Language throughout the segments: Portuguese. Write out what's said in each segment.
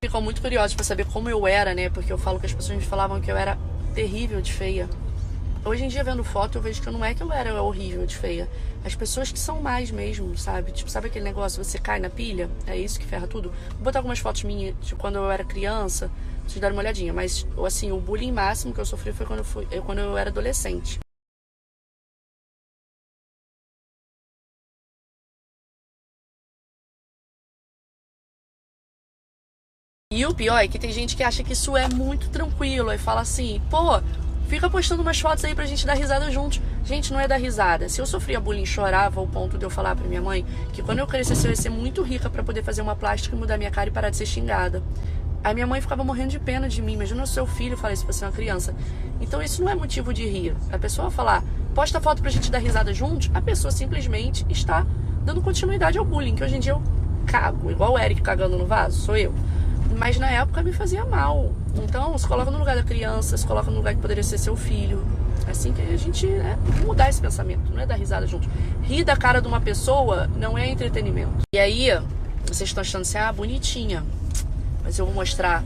Ficam muito curiosos pra saber como eu era, né? Porque eu falo que as pessoas me falavam que eu era terrível de feia. Hoje em dia, vendo foto, eu vejo que não é que eu era horrível de feia. As pessoas que são mais mesmo, sabe? Tipo, sabe aquele negócio, você cai na pilha? É isso que ferra tudo. Vou botar algumas fotos minhas de quando eu era criança, pra vocês darem uma olhadinha. Mas, assim, o bullying máximo que eu sofri foi quando eu era adolescente. E o pior é que tem gente que acha que isso é muito tranquilo. Aí fala assim, pô, fica postando umas fotos aí pra gente dar risada juntos. Gente, não é dar risada. Se eu sofria bullying e chorava ao ponto de eu falar pra minha mãe que quando eu crescesse eu ia ser muito rica pra poder fazer uma plástica e mudar minha cara e parar de ser xingada. A minha mãe ficava morrendo de pena de mim. Imagina o seu filho falar isso pra você é uma criança. Então isso não é motivo de rir. A pessoa falar, posta foto pra gente dar risada juntos, a pessoa simplesmente está dando continuidade ao bullying, que hoje em dia eu cago, igual o Eric cagando no vaso, sou eu. Mas na época me fazia mal. Então, se coloca no lugar da criança, se coloca no lugar que poderia ser seu filho. Assim que a gente, né, tem que mudar esse pensamento, não é dar risada junto. Rir da cara de uma pessoa não é entretenimento. E aí, vocês estão achando assim, ah, bonitinha. Mas eu vou mostrar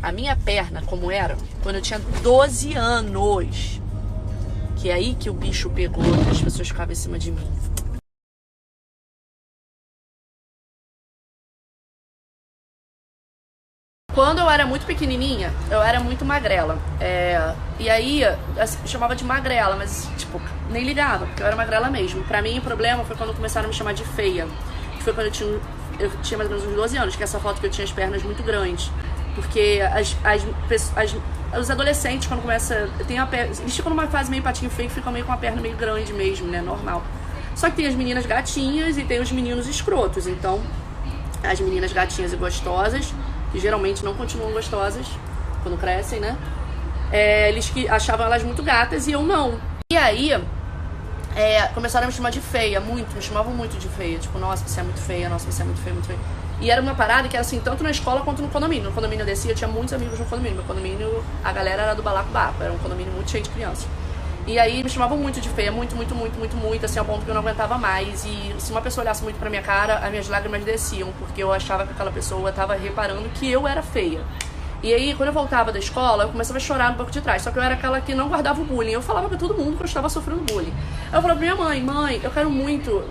a minha perna como era quando eu tinha 12 anos. Que é aí que o bicho pegou, que as pessoas ficavam em cima de mim. Quando eu era muito pequenininha, eu era muito magrela. E aí, assim, chamava de magrela, mas, tipo, nem ligava, porque eu era magrela mesmo. Pra mim, o problema foi quando começaram a me chamar de feia. Que foi quando eu tinha mais ou menos uns 12 anos, que é essa foto que eu tinha as pernas muito grandes. Porque os adolescentes, quando começam... Eles ficam numa fase meio patinho feio, ficam meio com a perna meio grande mesmo, né? Normal. Só que tem as meninas gatinhas e tem os meninos escrotos. Então, as meninas gatinhas e gostosas, que geralmente não continuam gostosas quando crescem, né? Eles que achavam elas muito gatas e eu não. E aí, começaram a me chamar de feia, muito, me chamavam muito de feia. Tipo, nossa, você é muito feia, nossa, você é muito feia, muito feia. E era uma parada que era assim, tanto na escola quanto no condomínio. No condomínio eu descia, eu tinha muitos amigos no condomínio. Meu condomínio, a galera era do balacobaco, era um condomínio muito cheio de crianças. E aí me chamavam muito de feia, muito, assim, ao ponto que eu não aguentava mais. E se uma pessoa olhasse muito pra minha cara, as minhas lágrimas desciam, porque eu achava que aquela pessoa tava reparando que eu era feia. E aí, quando eu voltava da escola, eu começava a chorar no banco de trás. Só que eu era aquela que não guardava o bullying. Eu falava pra todo mundo que eu estava sofrendo bullying. Aí eu falava pra minha mãe, mãe, eu quero muito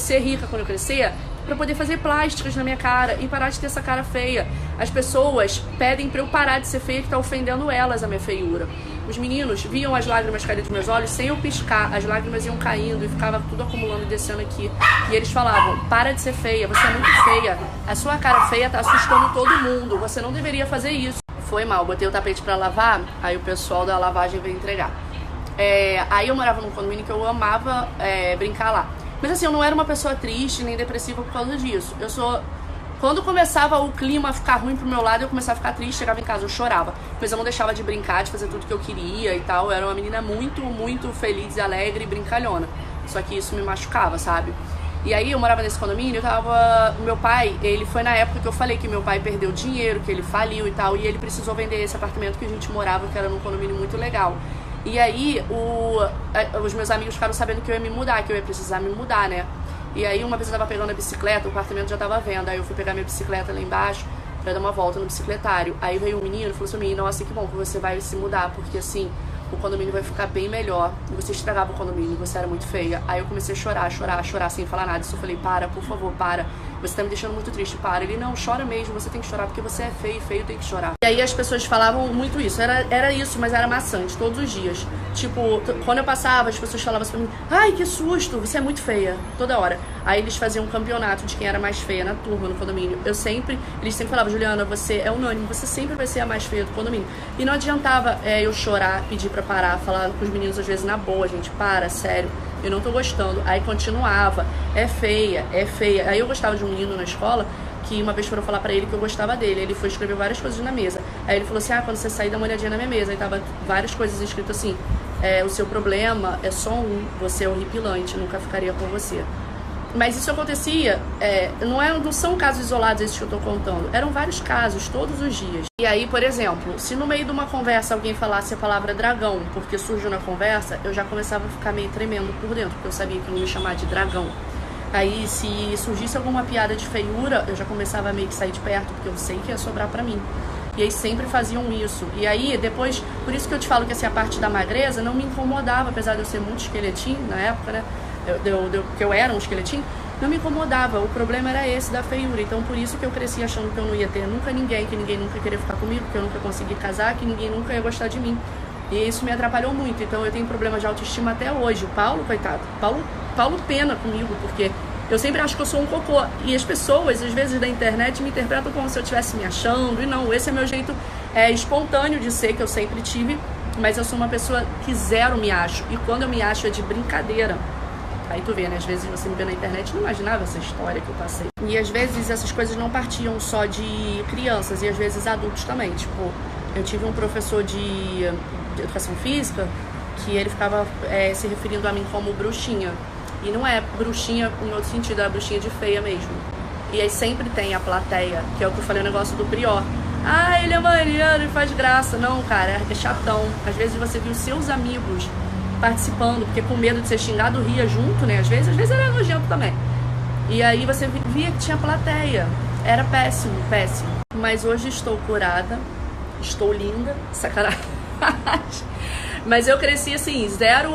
ser rica quando eu crescer, pra poder fazer plásticas na minha cara e parar de ter essa cara feia. As pessoas pedem pra eu parar de ser feia, que tá ofendendo elas a minha feiura. Os meninos viam as lágrimas caírem dos meus olhos sem eu piscar, as lágrimas iam caindo e ficava tudo acumulando e descendo aqui. E eles falavam, para de ser feia, você é muito feia, a sua cara feia tá assustando todo mundo, você não deveria fazer isso. Foi mal, botei o tapete pra lavar, aí o pessoal da lavagem veio entregar. Aí eu morava num condomínio que eu amava brincar lá. Mas assim, eu não era uma pessoa triste nem depressiva por causa disso. Quando começava o clima a ficar ruim pro meu lado, eu começava a ficar triste, chegava em casa, eu chorava. Mas eu não deixava de brincar, de fazer tudo que eu queria e tal. Eu era uma menina muito, muito feliz, alegre e brincalhona. Só que isso me machucava, sabe? E aí eu morava nesse condomínio, meu pai, ele foi na época que eu falei que meu pai perdeu dinheiro, que ele faliu e tal. E ele precisou vender esse apartamento que a gente morava, que era num condomínio muito legal. E aí os meus amigos ficaram sabendo que eu ia me mudar, que eu ia precisar me mudar, né? E aí uma vez eu tava pegando a bicicleta, o apartamento já tava à venda. Aí eu fui pegar minha bicicleta lá embaixo pra dar uma volta no bicicletário. Aí veio um menino e falou assim, nossa, que bom que você vai se mudar, porque assim, o condomínio vai ficar bem melhor. Você estragava o condomínio, você era muito feia. Aí eu comecei a chorar sem falar nada. Isso eu falei, para, por favor, para. Você tá me deixando muito triste, para. Ele, não, chora mesmo, você tem que chorar, porque você é feio, feio tem que chorar. E aí as pessoas falavam muito isso, era isso, mas era maçante, todos os dias. Tipo, quando eu passava, as pessoas falavam assim pra mim, ai, que susto, você é muito feia, toda hora. Aí eles faziam um campeonato de quem era mais feia na turma, no condomínio. Eles sempre falavam, Juliana, você é unânime, você sempre vai ser a mais feia do condomínio. E não adiantava eu chorar, pedir pra parar, falar com os meninos às vezes na boa, gente, para, sério. Eu não tô gostando. Aí continuava, é feia, é feia. Aí eu gostava de um menino na escola que uma vez foram falar pra ele que eu gostava dele. Ele foi escrever várias coisas na mesa. Aí ele falou assim, quando você sair, dá uma olhadinha na minha mesa. Aí tava várias coisas escritas assim, o seu problema é só você é horripilante, nunca ficaria com você. Mas isso acontecia, não são casos isolados esses que eu tô contando, eram vários casos, todos os dias. E aí, por exemplo, se no meio de uma conversa alguém falasse a palavra dragão, porque surgiu na conversa, eu já começava a ficar meio tremendo por dentro, porque eu sabia que iam me chamar de dragão. Aí, se surgisse alguma piada de feiura, eu já começava a meio que sair de perto, porque eu sei que ia sobrar pra mim. E aí sempre faziam isso. E aí, depois, por isso que eu te falo que assim, a parte da magreza não me incomodava, apesar de eu ser muito esqueletinho na época, né? Que eu era um esqueletinho, não me incomodava. O problema era esse da feiura. Então, por isso que eu cresci achando que eu não ia ter nunca ninguém, que ninguém nunca queria ficar comigo, que eu nunca consegui casar, que ninguém nunca ia gostar de mim. E isso me atrapalhou muito. Então, eu tenho problema de autoestima até hoje. O Paulo, coitado, Paulo pena comigo, porque eu sempre acho que eu sou um cocô. E as pessoas, às vezes, da internet me interpretam como se eu estivesse me achando. E não, esse é meu jeito espontâneo de ser, que eu sempre tive. Mas eu sou uma pessoa que zero me acho. E quando eu me acho é de brincadeira. Aí tu vê, né? Às vezes você me vê na internet e não imaginava essa história que eu passei. E às vezes essas coisas não partiam só de crianças, e às vezes adultos também. Tipo, eu tive um professor de educação física que ele ficava se referindo a mim como bruxinha. E não é bruxinha em outro sentido, é bruxinha de feia mesmo. E aí sempre tem a plateia, que é o que eu falei, o negócio do Prior. Ah, ele é maneiro e faz graça. Não, cara, é chatão. Às vezes você viu seus amigos participando, porque com medo de ser xingado, ria junto, né? Às vezes era nojento também. E aí você via que tinha plateia. Era péssimo, péssimo. Mas hoje estou curada, estou linda, sacanagem. Mas eu cresci assim, zero.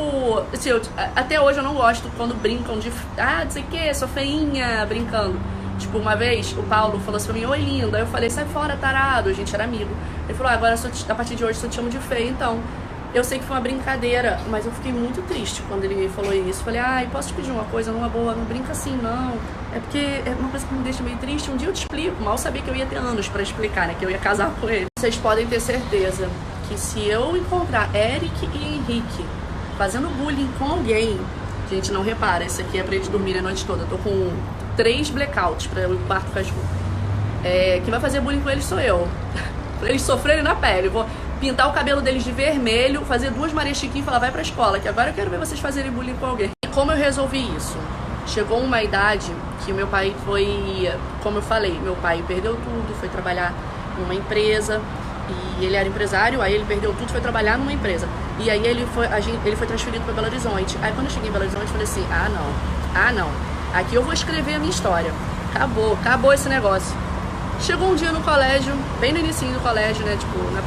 Assim, até hoje eu não gosto quando brincam de. Ah, não sei o que, sou feinha, brincando. Tipo, uma vez o Paulo falou assim pra mim: oi, linda. Aí eu falei: sai fora, tarado. A gente era amigo. Ele falou: agora a partir de hoje só te chamo de feia, então. Eu sei que foi uma brincadeira, mas eu fiquei muito triste quando ele falou isso. Falei: ai, posso te pedir uma coisa numa boa? Não brinca assim, não. É porque é uma coisa que me deixa meio triste. Um dia eu te explico. Mal sabia que eu ia ter anos pra explicar, né? Que eu ia casar com ele. Vocês podem ter certeza que se eu encontrar Eric e Henrique fazendo bullying com alguém, gente, não repara, esse aqui é pra eles dormirem a noite toda. Eu tô com 3 blackouts pra o quarto ficar escuro. Quem vai fazer bullying com eles sou eu. Pra eles sofrerem na pele. Eu vou pintar o cabelo deles de vermelho, fazer 2 Maria Chiquinha e falar: vai pra escola, que agora eu quero ver vocês fazerem bullying com alguém. E como eu resolvi isso? Chegou uma idade que o meu pai foi, como eu falei, meu pai perdeu tudo, foi trabalhar numa empresa, e ele era empresário, aí ele perdeu tudo, foi trabalhar numa empresa. E aí ele foi transferido para Belo Horizonte. Aí quando eu cheguei em Belo Horizonte, eu falei assim: ah não, aqui eu vou escrever a minha história. Acabou esse negócio. Chegou um dia no colégio, bem no início do colégio, né, tipo, na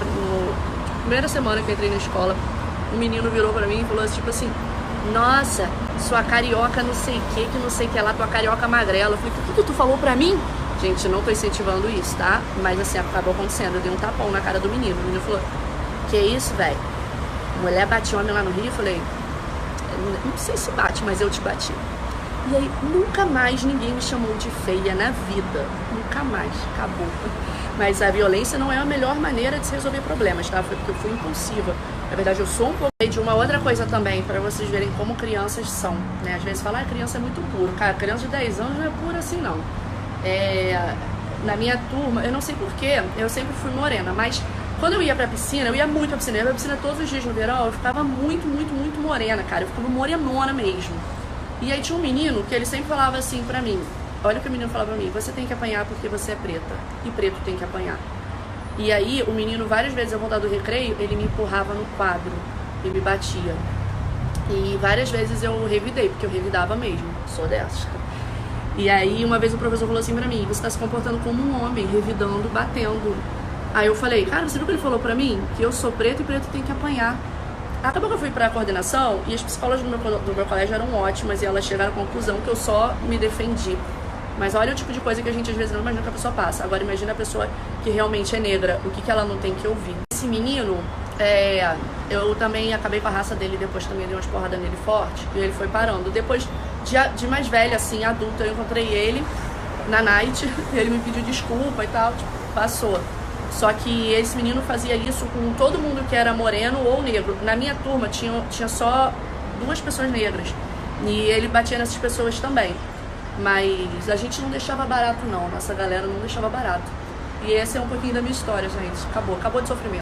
primeira semana que eu entrei na escola, um menino virou pra mim e falou tipo assim: nossa, sua carioca não sei o que não sei o que lá, tua carioca magrela. Eu falei: o que tu falou pra mim? Gente, não tô incentivando isso, tá? Mas assim, acabou acontecendo. Eu dei um tapão na cara do menino. O menino falou: que isso, velho? Mulher bate homem lá no Rio? Eu falei: não sei se bate, mas eu te bati. E aí, nunca mais ninguém me chamou de feia na vida. Nunca mais. Acabou. Mas a violência não é a melhor maneira de se resolver problemas, tá? Foi porque eu fui impulsiva. Na verdade, eu sou um pouco... De uma outra coisa também, pra vocês verem como crianças são, né? Às vezes falam: ah, criança é muito pura. Cara, criança de 10 anos não é pura assim, não. Na minha turma, eu não sei porquê, eu sempre fui morena, mas quando eu ia pra piscina, eu ia muito pra piscina. Eu ia pra piscina todos os dias no verão, eu ficava muito, muito, muito morena, cara. Eu ficava morenona mesmo. E aí tinha um menino que ele sempre falava assim pra mim: olha o que o menino falava pra mim: você tem que apanhar porque você é preta, e preto tem que apanhar. E aí o menino, várias vezes, ao voltar do recreio, ele me empurrava no quadro e me batia. E várias vezes eu revidei, porque eu revidava mesmo, sou dessa. E aí uma vez o professor falou assim pra mim: você tá se comportando como um homem, revidando, batendo. Aí eu falei: cara, você viu que ele falou pra mim? Que eu sou preto e preto tem que apanhar. Acabou que eu fui pra coordenação e as psicólogas do meu colégio eram ótimas, e elas chegaram à conclusão que eu só me defendi. Mas olha o tipo de coisa que a gente às vezes não imagina que a pessoa passa. Agora imagina a pessoa que realmente é negra, o que ela não tem que ouvir. Esse menino, eu também acabei com a raça dele, depois também dei umas porradas nele forte, e ele foi parando. Depois de mais velha, assim, adulta, eu encontrei ele na night, ele me pediu desculpa e tal, tipo, passou. Só que esse menino fazia isso com todo mundo que era moreno ou negro. Na minha turma tinha só 2 pessoas negras, e ele batia nessas pessoas também. Mas a gente não deixava barato, não. Nossa galera não deixava barato. E esse é um pouquinho da minha história, gente. Acabou de sofrimento.